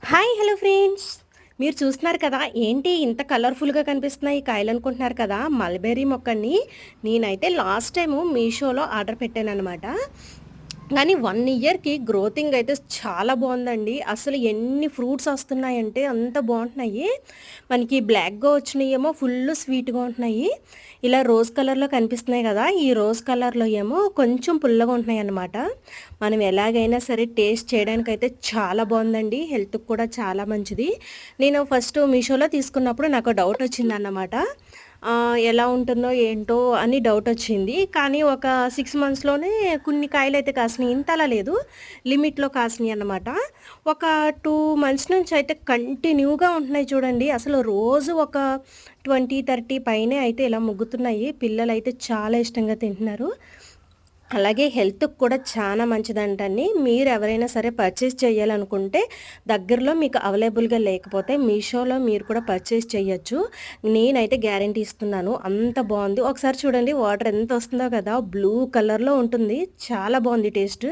Hi hello friends. మీరు చూస్తున్నారు కదా ఏంటి ఇంత కలర్ఫుల్గా కనిపిస్తున్నాయి ఈ కాయలు అనుకుంటున్నారు కదా, మల్బెర్రీ మొక్కని నేనైతే లాస్ట్ టైము మీషోలో ఆర్డర్ పెట్టాను అనమాట. కానీ 1 ఇయర్కి గ్రోతింగ్ అయితే చాలా బాగుందండి. అసలు ఎన్ని ఫ్రూట్స్ వస్తున్నాయంటే అంత బాగుంటున్నాయి. మనకి బ్లాక్గా వచ్చినాయేమో ఫుల్ స్వీట్గా ఉంటున్నాయి. ఇలా రోజ్ కలర్లో కనిపిస్తున్నాయి కదా, ఈ రోజ్ కలర్లో ఏమో కొంచెం పుల్లగా ఉంటున్నాయి అన్నమాట. మనం ఎలాగైనా సరే టేస్ట్ చేయడానికైతే చాలా బాగుందండి, హెల్త్కి కూడా చాలా మంచిది. నేను ఫస్ట్ మీషోలో తీసుకున్నప్పుడు నాకు డౌట్ వచ్చిందన్నమాట. ఎలా ఉంటుందో ఏంటో అని డౌటొచ్చింది. కానీ ఒక 6 మంత్స్‌లోనే కొన్ని కాయలైతే కాసినాయి. ఇంతలా లేదు, లిమిట్‌లో కాసినాయన్నమాట. ఒక 2 మంత్స్ నుంచయితే కంటిన్యూగా ఉంటున్నాయి చూడండి. అసలు రోజు ఒక 20, 30 పైనే అయితే ఇలా ముగ్గుతున్నాయి. పిల్లలైతే చాలా ఇష్టంగా తింటున్నారు. అలాగే హెల్త్‌కి కూడా చాలా మంచిదంటండి. మీరెవరైనా సరే పర్చేస్ చేయాలనుకుంటే దగ్గరలో మీకు అవైలబుల్‌గా లేకపోతే మీషోలో మీరు కూడా పర్చేస్ చేయొచ్చు. నేనైతే గ్యారంటీ ఇస్తున్నాను. అంత బావుంది. ఒకసారి చూడండి వాటర్ ఎంత వస్తుందో కదా! బ్లూ కలర్‌లో ఉంటుంది. చాలా బావుంది టేస్ట్.